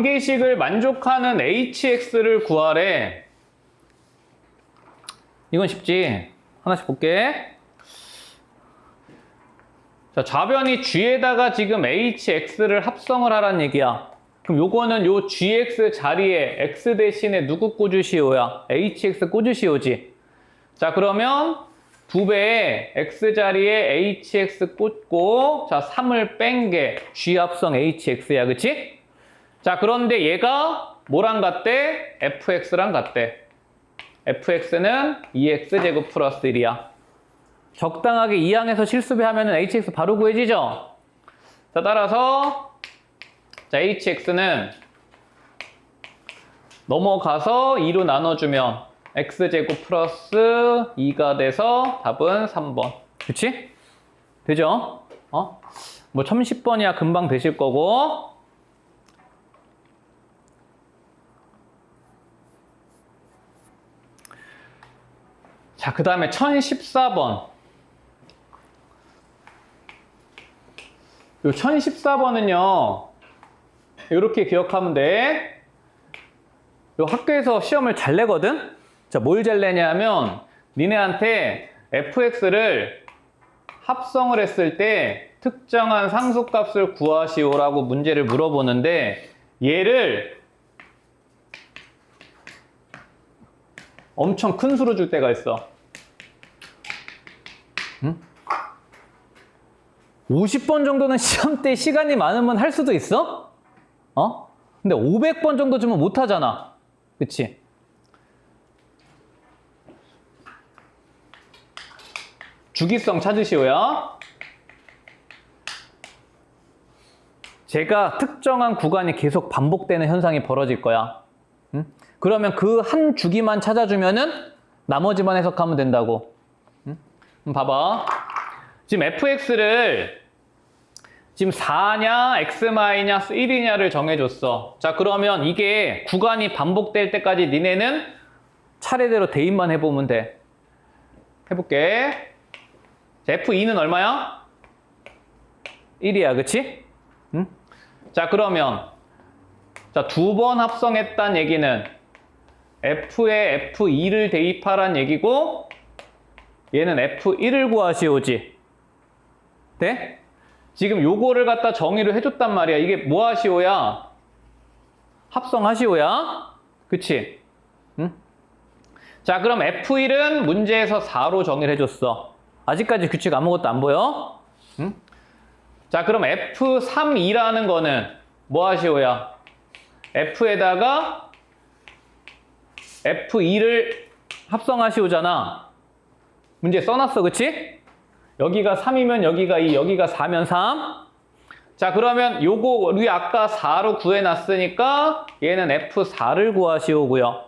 관계식을 만족하는 hx를 구하래. 이건 쉽지. 하나씩 볼게. 자, 좌변이 g에다가 지금 hx를 합성을 하란 얘기야. 그럼 요거는 요 gx 자리에 x 대신에 누구 꽂으시오야? hx 꽂으시오지. 자, 그러면 2배에 x 자리에 hx 꽂고, 자, 3을 뺀 게 g 합성 hx야, 그치? 자, 그런데 얘가 뭐랑 같대? fx랑 같대. fx는 2x제곱 플러스 1이야. 적당하게 이항에서 실수배하면 hx 바로 구해지죠? 자, 따라서 자, hx는 넘어가서 2로 나눠주면 x제곱 플러스 2가 돼서 답은 3번. 그치? 되죠? 뭐 1010번이야 금방 되실 거고. 자, 그 다음에 1014번. 요 1014번은요, 이렇게 기억하면 돼. 요 학교에서 시험을 잘 내거든? 자, 뭘 잘 내냐면, 니네한테 fx를 합성을 했을 때 특정한 상수값을 구하시오라고 문제를 물어보는데, 얘를 엄청 큰 수로 줄 때가 있어. 응? 50번 정도는 시험 때 시간이 많으면 할 수도 있어? 근데 500번 정도 주면 못 하잖아. 그치? 주기성 찾으시오야. 제가 특정한 구간이 계속 반복되는 현상이 벌어질 거야. 응? 그러면 그 한 주기만 찾아주면은 나머지만 해석하면 된다고. 응? 그럼 봐봐. 지금 fx를 지금 4냐, x-1이냐를 정해줬어. 자, 그러면 이게 구간이 반복될 때까지 니네는 차례대로 대입만 해보면 돼. 해볼게. 자, f2는 얼마야? 1이야, 그치? 응? 자, 그러면 자, 2번 합성했단 얘기는 f에 f2를 대입하란 얘기고, 얘는 f1을 구하시오지. 네? 지금 요거를 갖다 정의를 해줬단 말이야. 이게 뭐 하시오야? 합성하시오야? 그치? 응? 자, 그럼 f1은 문제에서 4로 정의를 해줬어. 아직까지 규칙 아무것도 안 보여? 응? 자, 그럼 f32라는 거는 뭐 하시오야? f에다가 f2를 합성하시오잖아. 문제 써놨어, 그치? 여기가 3이면 여기가 2, 여기가 4면 3. 자, 그러면 요거 우리 아까 4로 구해놨으니까 얘는 f4를 구하시오고요.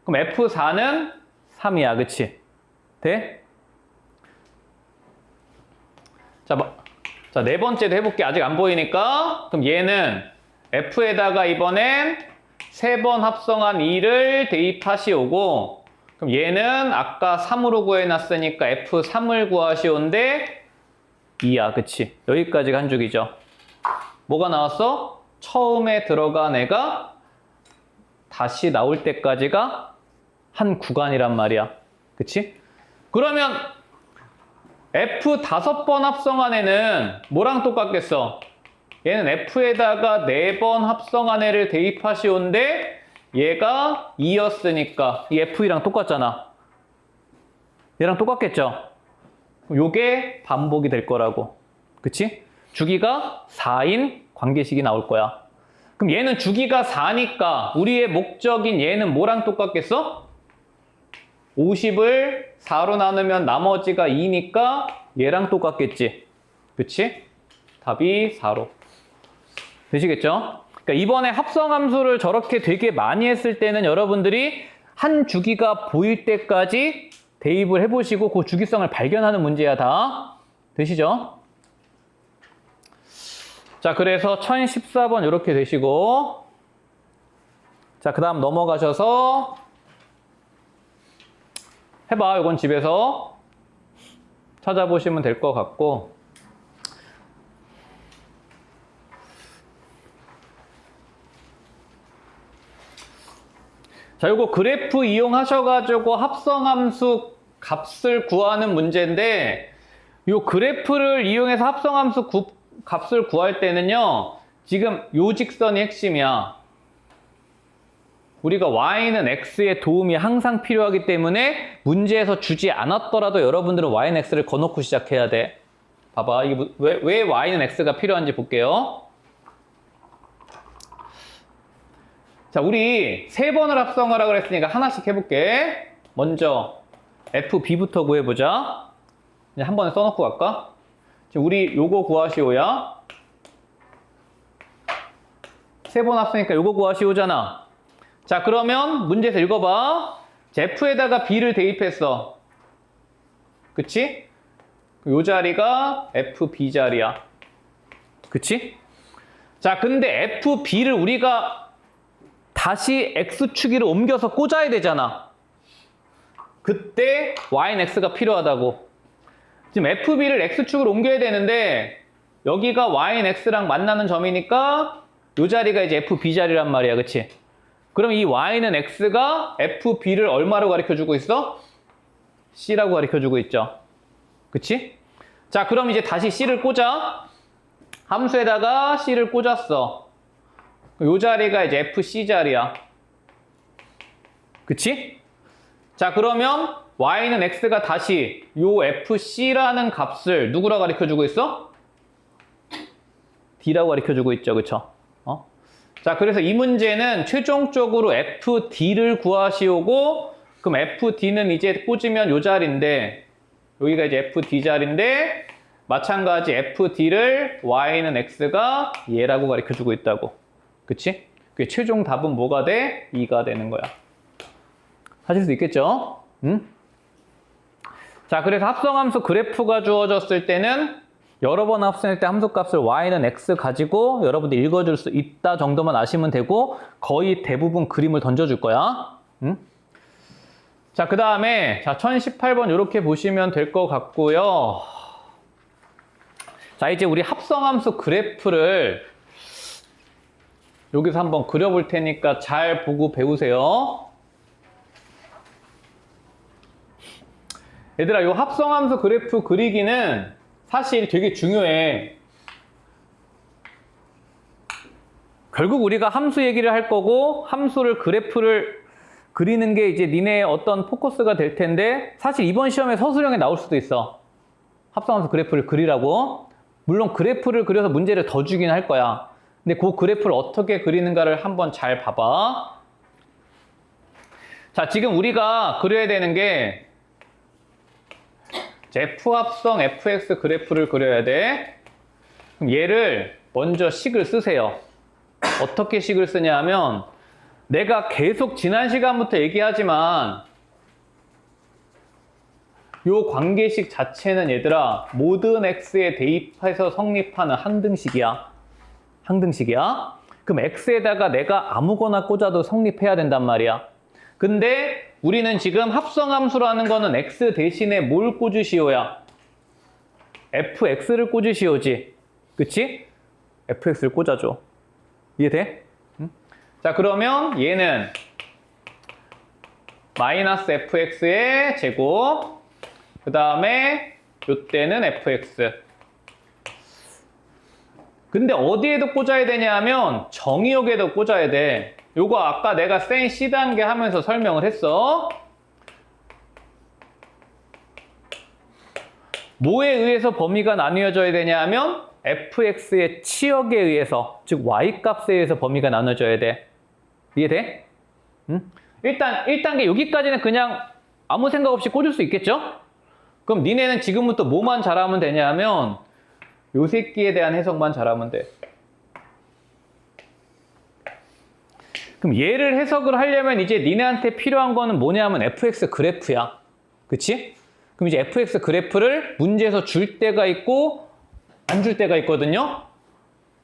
그럼 f4는 3이야, 그치? 돼? 자, 네 번째도 해볼게. 아직 안 보이니까. 그럼 얘는 f에다가 이번엔 3번 합성한 2를 대입하시오고, 그럼 얘는 아까 3으로 구해놨으니까 f3을 구하시오인데 2야, 그치? 여기까지가 한 줄이죠. 뭐가 나왔어? 처음에 들어간 애가 다시 나올 때까지가 한 구간이란 말이야. 그치? 그러면 f5번 합성한 애는 뭐랑 똑같겠어? 얘는 f에다가 4번 합성한 애를 대입하시오인데 얘가 2였으니까 이 f2랑 똑같잖아. 얘랑 똑같겠죠? 요게 반복이 될 거라고. 그치? 주기가 4인 관계식이 나올 거야. 그럼 얘는 주기가 4니까 우리의 목적인 얘는 뭐랑 똑같겠어? 50을 4로 나누면 나머지가 2니까 얘랑 똑같겠지. 그치? 답이 4로. 되시겠죠? 그러니까 이번에 합성함수를 저렇게 되게 많이 했을 때는 여러분들이 한 주기가 보일 때까지 대입을 해보시고 그 주기성을 발견하는 문제야 다. 되시죠? 자, 그래서 1014번 이렇게 되시고, 자, 그 다음 넘어가셔서 해봐. 이건 집에서 찾아보시면 될 것 같고, 자, 요거 그래프 이용하셔가지고 합성함수 값을 구하는 문제인데, 요 그래프를 이용해서 합성함수 값을 구할 때는요, 지금 요 직선이 핵심이야. 우리가 y는 x의 도움이 항상 필요하기 때문에 문제에서 주지 않았더라도 여러분들은 y는 x를 거놓고 시작해야 돼. 봐봐, 이게 왜 y는 x가 필요한지 볼게요. 자, 우리 세 번을 합성하라 그랬으니까 하나씩 해볼게. 먼저 fb부터 구해보자. 이제 한 번에 써놓고 갈까? 지금 우리 요거 구하시오야. 세 번 합성이니까 요거 구하시오잖아. 자, 그러면 문제에서 읽어봐. f에다가 b를 대입했어. 그치? 요 자리가 fb 자리야. 그치? 자, 근데 fb를 우리가 다시 x축위로 옮겨서 꽂아야 되잖아. 그때 y는 x가 필요하다고. 지금 fb를 x축으로 옮겨야 되는데 여기가 y는 x랑 만나는 점이니까 요 자리가 이제 fb 자리란 말이야. 그치? 그럼 이 y는 x가 fb를 얼마로 가르쳐주고 있어? c라고 가르쳐주고 있죠. 그치? 자, 그럼 이제 다시 c를 꽂아. 함수에다가 c를 꽂았어. 요 자리가 이제 fc 자리야. 그치? 자, 그러면 y는 x가 다시 요 fc라는 값을 누구라고 가르쳐주고 있어? d라고 가르쳐주고 있죠. 그쵸? 자, 그래서 이 문제는 최종적으로 fd를 구하시오고, 그럼 fd는 이제 꽂으면 요 자리인데, 여기가 이제 fd 자리인데, 마찬가지 fd를 y는 x가 얘라고 가르쳐주고 있다고. 그치? 그게 최종 답은 뭐가 돼? 2가 되는 거야. 하실 수 있겠죠? 응? 자, 그래서 합성함수 그래프가 주어졌을 때는 여러 번 합성할 때 함수값을 y는 x 가지고 여러분들 읽어줄 수 있다 정도만 아시면 되고 거의 대부분 그림을 던져줄 거야. 응? 자, 그 다음에 1018번 이렇게 보시면 될 것 같고요. 자, 이제 우리 합성함수 그래프를 여기서 한번 그려볼 테니까 잘 보고 배우세요. 얘들아, 이 합성함수 그래프 그리기는 사실 되게 중요해. 결국 우리가 함수 얘기를 할 거고 함수를 그래프를 그리는 게 이제 니네의 어떤 포커스가 될 텐데 사실 이번 시험에 서술형에 나올 수도 있어. 합성함수 그래프를 그리라고. 물론 그래프를 그려서 문제를 더 주긴 할 거야. 근데 그 그래프를 어떻게 그리는가를 한번 잘 봐봐. 자, 지금 우리가 그려야 되는 게 f합성 fx 그래프를 그려야 돼. 그럼 얘를 먼저 식을 쓰세요. 어떻게 식을 쓰냐 하면 내가 계속 지난 시간부터 얘기하지만 요 관계식 자체는 얘들아 모든 x에 대입해서 성립하는 항등식이야. 항등식이야. 그럼 x에다가 내가 아무거나 꽂아도 성립해야 된단 말이야. 근데 우리는 지금 합성함수라는 거는 x 대신에 뭘 꽂으시오야? fx를 꽂으시오지. 그치? fx를 꽂아줘. 이해돼? 응? 자, 그러면 얘는 마이너스 fx의 제곱, 그 다음에 요때는 fx. 근데 어디에도 꽂아야 되냐 하면 정의역에도 꽂아야 돼. 요거 아까 내가 센 C단계 하면서 설명을 했어. 뭐에 의해서 범위가 나뉘어져야 되냐 하면 fx의 치역에 의해서, 즉 y값에 의해서 범위가 나눠져야 돼. 이해돼? 응? 일단 1단계 여기까지는 그냥 아무 생각 없이 꽂을 수 있겠죠? 그럼 니네는 지금부터 뭐만 잘하면 되냐 하면 요 새끼에 대한 해석만 잘하면 돼. 그럼 얘를 해석을 하려면 이제 니네한테 필요한 거는 뭐냐면 fx 그래프야. 그치? 그럼 이제 fx 그래프를 문제에서 줄 때가 있고 안 줄 때가 있거든요.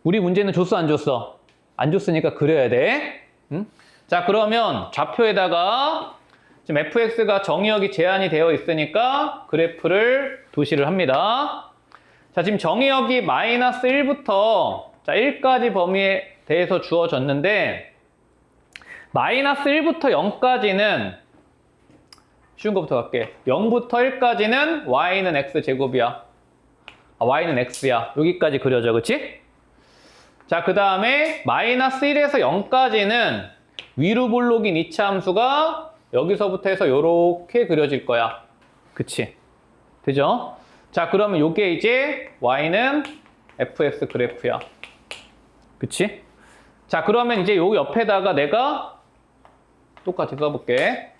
우리 문제는 줬어 안 줬어? 안 줬으니까 그려야 돼. 응? 자, 그러면 좌표에다가 지금 fx가 정의역이 제한이 되어 있으니까 그래프를 도시를 합니다. 자, 지금 정의역이 마이너스 1부터 1까지 범위에 대해서 주어졌는데 마이너스 1부터 0까지는 쉬운 거부터 갈게. 0부터 1까지는 y는 x제곱이야. y는 x야. 여기까지 그려져, 그치? 자, 그 다음에 마이너스 1에서 0까지는 위로 볼록인 이차 함수가 여기서부터 해서 요렇게 그려질 거야. 그치? 되죠? 자, 그러면 요게 이제 y는 fx 그래프야. 그치? 자, 그러면 이제 요 옆에다가 내가 똑같이 써볼게.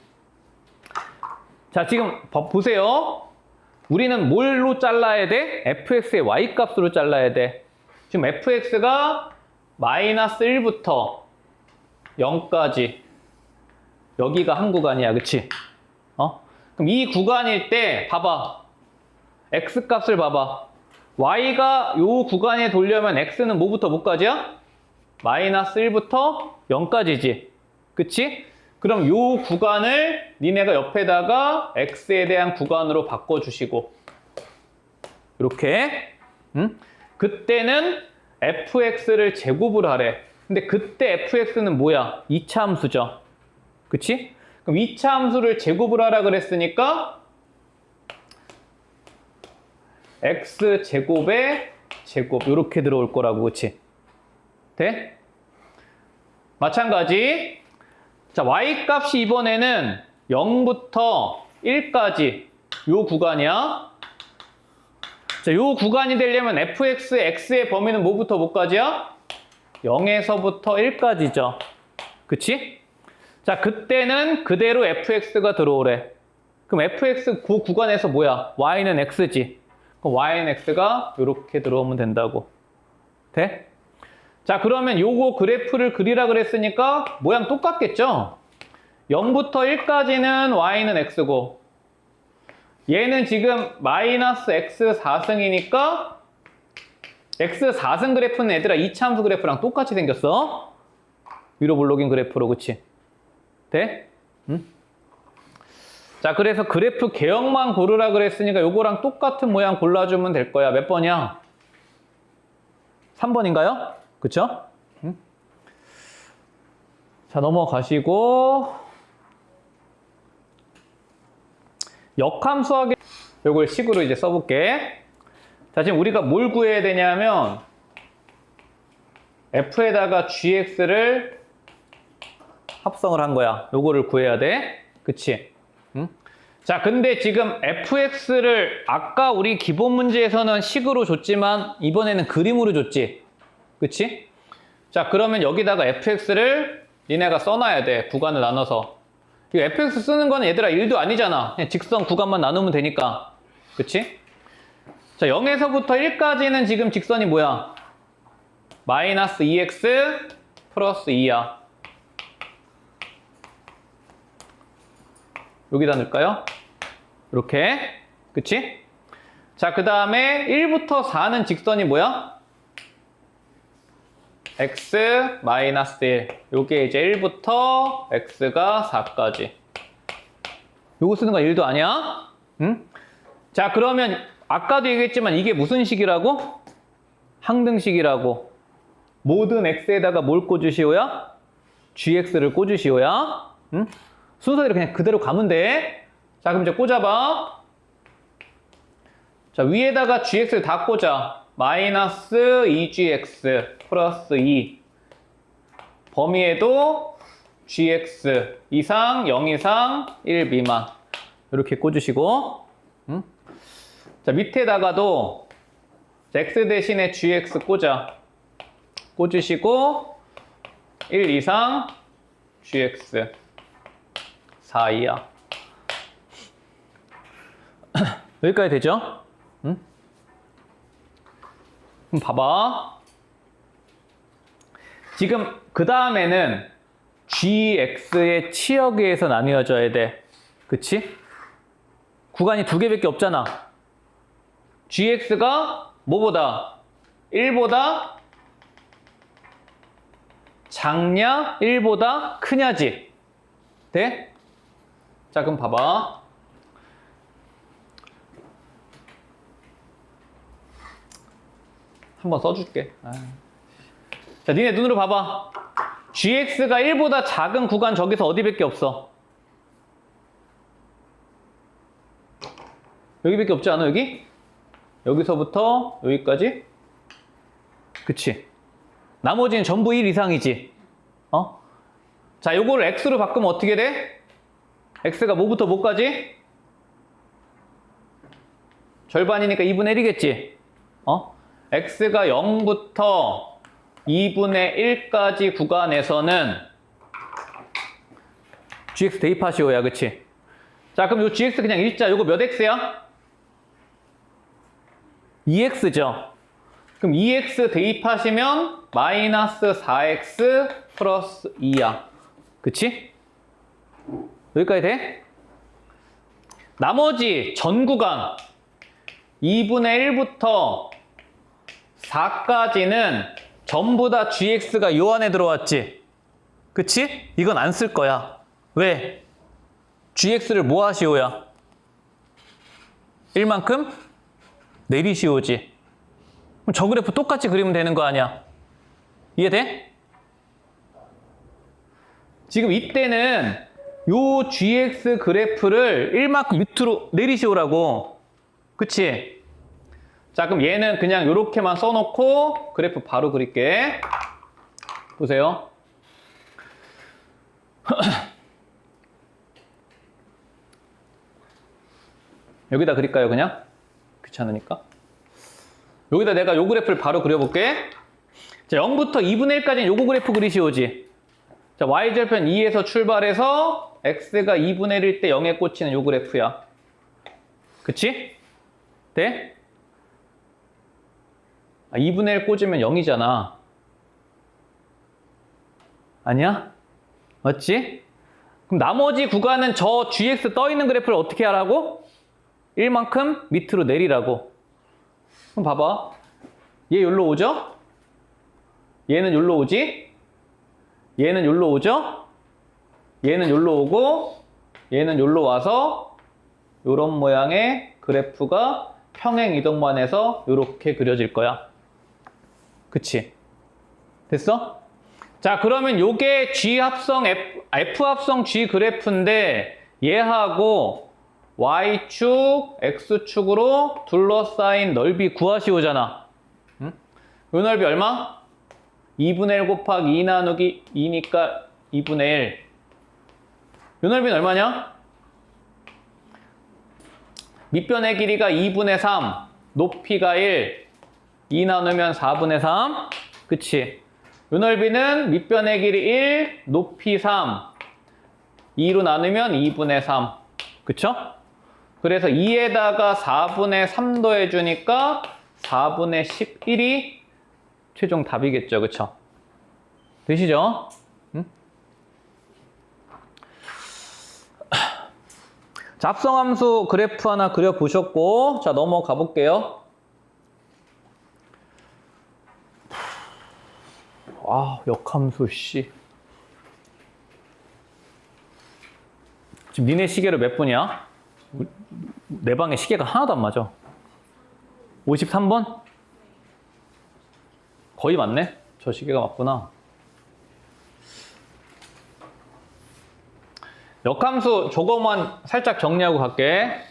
자, 지금 보세요. 우리는 뭘로 잘라야 돼? fx의 y값으로 잘라야 돼. 지금 fx가 마이너스 1부터 0까지 여기가 한 구간이야. 그치? 그럼 이 구간일 때 봐봐. x값을 봐봐. y가 요 구간에 돌려면 x는 뭐부터 뭐까지야? 마이너스 1부터 0까지지. 그치? 그럼 요 구간을 니네가 옆에다가 x에 대한 구간으로 바꿔주시고 이렇게 그때는 fx를 제곱을 하래. 근데 그때 fx는 뭐야? 2차 함수죠. 그치? 그럼 2차 함수를 제곱을 하라 그랬으니까 x제곱의 제곱 이렇게 들어올 거라고. 그치? 돼? 마찬가지. 자, y값이 이번에는 0부터 1까지 요 구간이야. 자, 요 구간이 되려면 fx, x의 범위는 뭐부터 뭐까지야? 0에서부터 1까지죠. 그치? 자, 그때는 그대로 fx가 들어오래. 그럼 fx 그 구간에서 뭐야? y는 x지. 그럼 y는 x가 이렇게 들어오면 된다고. 돼? 자, 그러면 요거 그래프를 그리라 그랬으니까 모양 똑같겠죠? 0부터 1까지는 y는 x고 얘는 지금 마이너스 x 4승이니까 x 4승 그래프는 얘들아 2차 함수 그래프랑 똑같이 생겼어. 위로 볼록인 그래프로. 그치? 돼? 응? 자, 그래서 그래프 개형만 고르라 그랬으니까 요거랑 똑같은 모양 골라주면 될 거야. 몇 번이야? 3번인가요? 그쵸? 응? 자, 넘어가시고 역함수하기 요걸 식으로 이제 써볼게. 자, 지금 우리가 뭘 구해야 되냐면 f에다가 gx를 합성을 한 거야. 요거를 구해야 돼. 그치? 응? 자, 근데 지금 fx를 아까 우리 기본 문제에서는 식으로 줬지만 이번에는 그림으로 줬지. 그치? 자, 그러면 여기다가 fx를 니네가 써놔야 돼. 구간을 나눠서. 이 fx 쓰는 거는 얘들아 1도 아니잖아. 그냥 직선 구간만 나누면 되니까. 그치? 자, 0에서부터 1까지는 지금 직선이 뭐야? 마이너스 2x 플러스 2야. 여기다 넣을까요? 이렇게. 그치? 자, 그 다음에 1부터 4는 직선이 뭐야? x 마이너스 1. 요게 이제 1부터 x가 4까지. 요거 쓰는 거 1도 아니야? 응? 자, 그러면 아까도 얘기했지만 이게 무슨 식이라고? 항등식이라고. 모든 x에다가 뭘 꽂으시오야? gx를 꽂으시오야. 응? 순서대로 그냥 그대로 가면 돼. 자, 그럼 이제 꽂아봐. 자, 위에다가 gx를 다 꽂아. 마이너스 2gx 플러스 2. 범위에도 gx 이상, 0 이상, 1 미만. 이렇게 꽂으시고. 응? 자, 밑에다가도 x 대신에 gx 꽂아. 꽂으시고 1 이상 gx 4 이하. 여기까지 되죠? 응? 그럼 봐봐. 지금 그 다음에는 gx의 치역에 의해서 나뉘어져야 돼. 그치? 구간이 두 개밖에 없잖아. gx가 뭐보다? 1보다 작냐? 1보다 크냐지? 돼? 자, 그럼 봐봐. 한번 써줄게. 자, 니네 눈으로 봐봐. gx가 1보다 작은 구간 저기서 어디밖에 없어? 여기밖에 없지 않아, 여기? 여기서부터 여기까지? 그치? 나머지는 전부 1 이상이지. 자, 요거를 x로 바꾸면 어떻게 돼? x가 뭐부터 뭐까지? 절반이니까 2분의 1이겠지? x가 0부터 2분의 1까지 구간에서는 gx 대입하시오야, 그치? 자, 그럼 요 gx 그냥 일자, 요거 몇 x야? 2x죠? 그럼 2x 대입하시면 마이너스 4x 플러스 2야. 그치? 여기까지 돼? 나머지 전 구간 2분의 1부터 4까지는 전부 다 gx가 요 안에 들어왔지? 그치? 이건 안 쓸 거야. 왜? gx를 뭐 하시오야? 1만큼 내리시오지. 그럼 저 그래프 똑같이 그리면 되는 거 아니야? 이해돼? 지금 이때는 요 gx 그래프를 1만큼 밑으로 내리시오라고. 그치? 자, 그럼 얘는 그냥 요렇게만 써놓고 그래프 바로 그릴게. 보세요. 여기다 그릴까요, 그냥? 귀찮으니까. 여기다 내가 요 그래프를 바로 그려볼게. 자, 0부터 2분의 1까지는 요거 그래프 그리시오지. 자, y절편 2에서 출발해서 x가 2분의 1일 때 0에 꽂히는 요 그래프야. 그치? 돼? 2분의 1 꽂으면 0이잖아. 아니야? 맞지? 그럼 나머지 구간은 저 gx 떠있는 그래프를 어떻게 하라고? 1만큼 밑으로 내리라고. 그럼 봐봐. 얘 여기로 오죠? 얘는 여기로 오지? 얘는 여기로 오죠? 얘는 여기로 오고 얘는 여기로 와서 요런 모양의 그래프가 평행 이동만 해서 요렇게 그려질 거야. 그치? 됐어? 자, 그러면 요게 G 합성 F 합성 G 그래프인데 얘하고 Y축, X축으로 둘러싸인 넓이 구하시오잖아. 응? 요 넓이 얼마? 2분의 1 곱하기 2 나누기 2니까 2분의 1. 요 넓이는 얼마냐? 밑변의 길이가 2분의 3, 높이가 1, 2 나누면 4분의 3. 그치? 요 넓이는 밑변의 길이 1, 높이 3, 2로 나누면 2분의 3. 그쵸? 그래서 2에다가 4분의 3 더해주니까 4분의 11이 최종 답이겠죠. 그쵸? 되시죠? 응? 자, 합성함수 그래프 하나 그려보셨고, 자, 넘어가 볼게요. 역함수, 씨. 지금 니네 시계로 몇 분이야? 내 방에 시계가 하나도 안 맞아. 53번? 거의 맞네? 저 시계가 맞구나. 역함수 저거만 살짝 정리하고 갈게.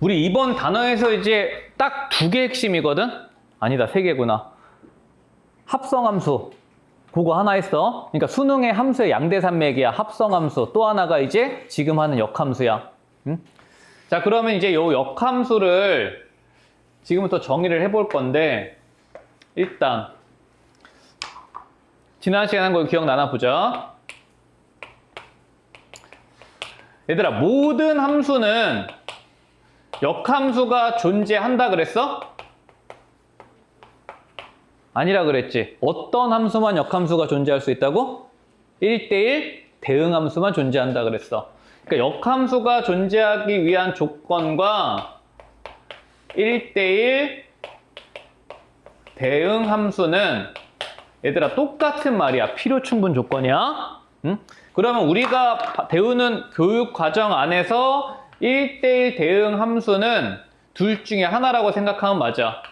우리 이번 단어에서 이제 딱 2개 핵심이거든? 아니다, 3개구나. 합성함수. 그거 하나 했어. 그러니까 수능의 함수의 양대산맥이야. 합성함수. 또 하나가 이제 지금 하는 역함수야. 응? 자, 그러면 이제 요 역함수를 지금부터 정의를 해볼 건데, 일단 지난 시간에 한 거 기억나나 보자. 얘들아, 모든 함수는 역함수가 존재한다 그랬어? 아니라 그랬지. 어떤 함수만 역함수가 존재할 수 있다고? 1대1 대응함수만 존재한다 그랬어. 그러니까 역함수가 존재하기 위한 조건과 1대1 대응함수는 얘들아 똑같은 말이야. 필요충분 조건이야. 응? 그러면 우리가 배우는 교육 과정 안에서 1대1 대응 함수는 둘 중에 하나라고 생각하면 맞아.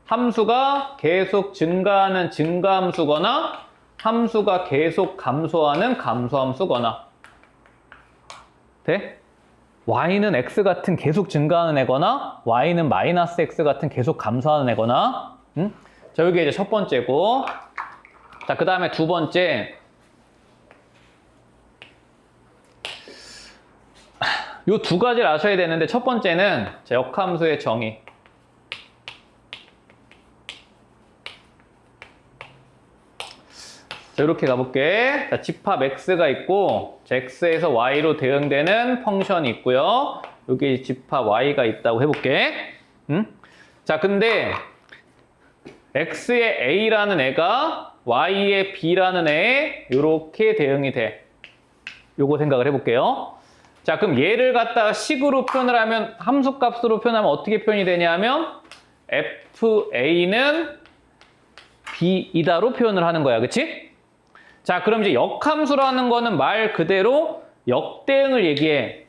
함수가 계속 증가하는 증가함수거나 함수가 계속 감소하는 감소함수거나. 돼? y는 x 같은 계속 증가하는 애거나 y는 마이너스 x 같은 계속 감소하는 애거나. 응? 자, 여기 이제 첫 번째고. 자, 그 다음에 두 번째. 요 두 가지를 아셔야 되는데 첫 번째는 자, 역함수의 정의. 자, 이렇게 가볼게. 자, 집합 x가 있고 자, x에서 y로 대응되는 펑션이 있고요. 여기 집합 y가 있다고 해볼게. 자, 근데 x의 a라는 애가 y의 b라는 애에 이렇게 대응이 돼. 요거 생각을 해볼게요. 자, 그럼 얘를 갖다가 식으로 표현을 하면 함수값으로 표현하면 어떻게 표현이 되냐면 fa는 b이다로 표현을 하는 거야. 그치? 자, 그럼 이제 역함수라는 거는 말 그대로 역대응을 얘기해.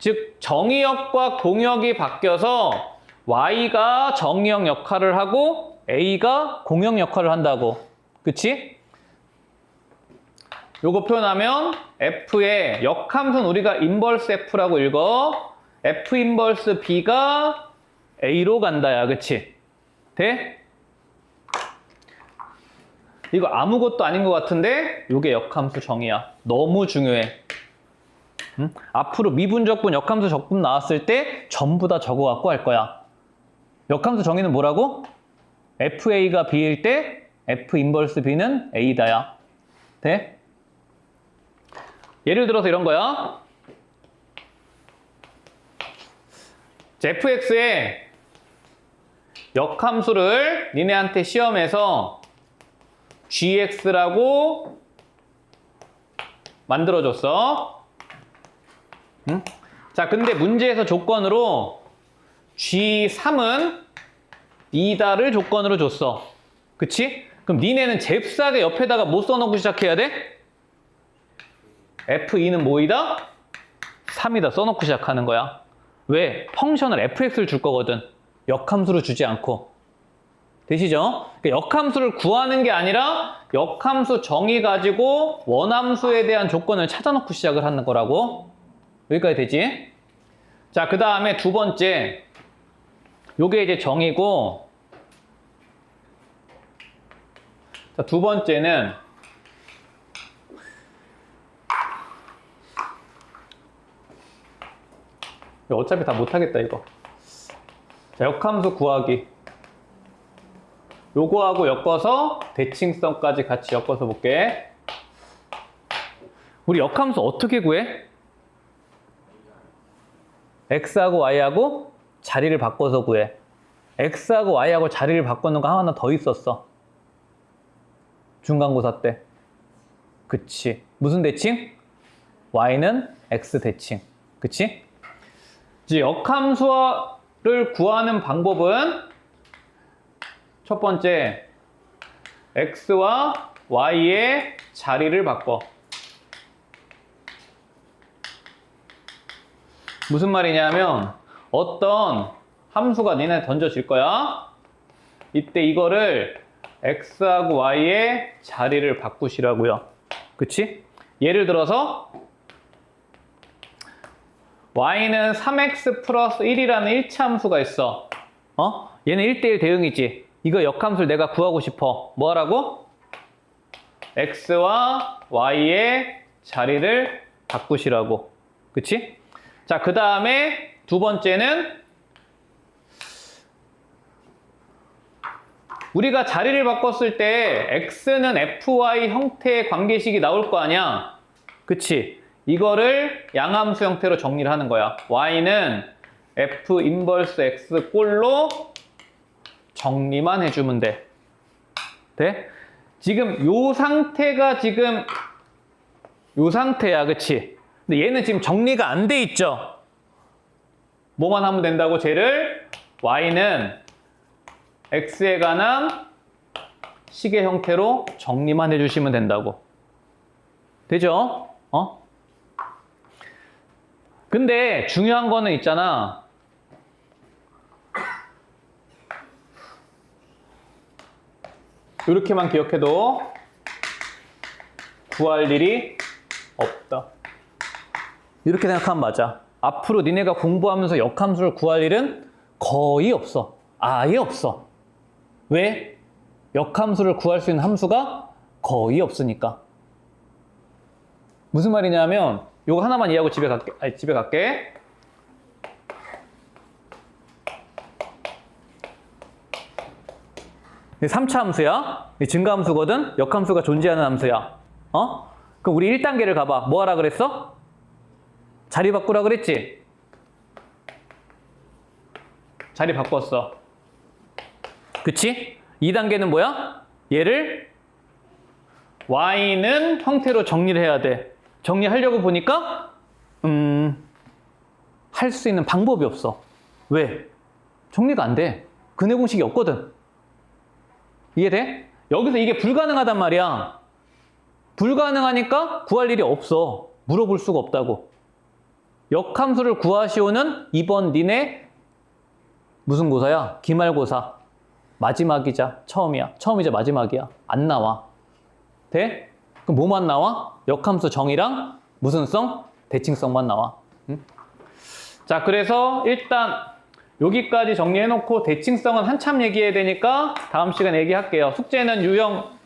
즉 정의역과 공역이 바뀌어서 y가 정의역 역할을 하고 a가 공역 역할을 한다고. 그치? 요거 표현하면 f의 역함수는 우리가 인버스 f라고 읽어. f 인버스 b가 a로 간다야. 그치? 돼? 이거 아무것도 아닌 것 같은데 요게 역함수 정의야. 너무 중요해. 응? 앞으로 미분적분, 역함수 적분 나왔을 때 전부 다 적어 갖고 할 거야. 역함수 정의는 뭐라고? fa가 b일 때 f 인버스 b는 a다야. 돼? 예를 들어서 이런 거야. fx의 역함수를 니네한테 시험에서 gx라고 만들어줬어. 응? 자, 근데 문제에서 조건으로 g3은 이다를 조건으로 줬어. 그치? 그럼 니네는 잽싸게 옆에다가 뭐 써놓고 시작해야 돼? f2는 뭐이다? 3이다 써놓고 시작하는 거야. 왜? 펑션을 fx를 줄 거거든. 역함수를 주지 않고. 되시죠? 그러니까 역함수를 구하는 게 아니라 역함수 정의 가지고 원함수에 대한 조건을 찾아놓고 시작을 하는 거라고. 여기까지 되지? 자, 그 다음에 두 번째. 요게 이제 정의고. 자, 두 번째는 어차피 다 못하겠다 이거. 자, 역함수 구하기. 요거하고 엮어서 대칭성까지 같이 엮어서 볼게. 우리 역함수 어떻게 구해? x하고 y하고 자리를 바꿔서 구해. x하고 y하고 자리를 바꾸는 거 하나 더 있었어. 중간고사 때. 그치. 무슨 대칭? y는 x 대칭. 그치? 이제 역함수를 구하는 방법은 첫 번째, x와 y의 자리를 바꿔. 무슨 말이냐면 어떤 함수가 니네 던져질 거야. 이때 이거를 x하고 y의 자리를 바꾸시라고요. 그치? 예를 들어서 y는 3x 플러스 1이라는 1차 함수가 있어. 얘는 1대1 대응이지. 이거 역함수를 내가 구하고 싶어. 뭐 하라고? x와 y의 자리를 바꾸시라고. 그치? 자, 그 다음에 두 번째는 우리가 자리를 바꿨을 때 x는 fy 형태의 관계식이 나올 거 아니야. 그치? 이거를 양함수 형태로 정리를 하는 거야. y는 f 인버스 x 꼴로 정리만 해주면 돼. 돼? 지금 요 상태가 지금 요 상태야. 그치? 근데 얘는 지금 정리가 안 돼 있죠? 뭐만 하면 된다고? 쟤를 y는 x에 관한 식의 형태로 정리만 해주시면 된다고. 되죠? 근데 중요한 거는 있잖아. 이렇게만 기억해도 구할 일이 없다. 이렇게 생각하면 맞아. 앞으로 니네가 공부하면서 역함수를 구할 일은 거의 없어. 아예 없어. 왜? 역함수를 구할 수 있는 함수가 거의 없으니까. 무슨 말이냐면 요거 하나만 이해하고 집에 갈게. 이 3차 함수야. 이 증가함수거든. 역함수가 존재하는 함수야. 그럼 우리 1단계를 가봐. 뭐 하라 그랬어? 자리 바꾸라 그랬지? 자리 바꿨어. 그치? 2단계는 뭐야? 얘를 y는 형태로 정리를 해야 돼. 정리하려고 보니까 할 수 있는 방법이 없어. 왜? 정리가 안 돼. 근해 공식이 없거든. 이해돼? 여기서 이게 불가능하단 말이야. 불가능하니까 구할 일이 없어. 물어볼 수가 없다고. 역함수를 구하시오는 이번 니네 무슨 고사야? 기말고사. 마지막이자 처음이야. 처음이자 마지막이야. 안 나와. 돼? 그럼 뭐만 나와? 역함수 정의랑 무슨 성? 대칭성만 나와. 응? 자, 그래서 일단 여기까지 정리해놓고 대칭성은 한참 얘기해야 되니까 다음 시간에 얘기할게요. 숙제는 유형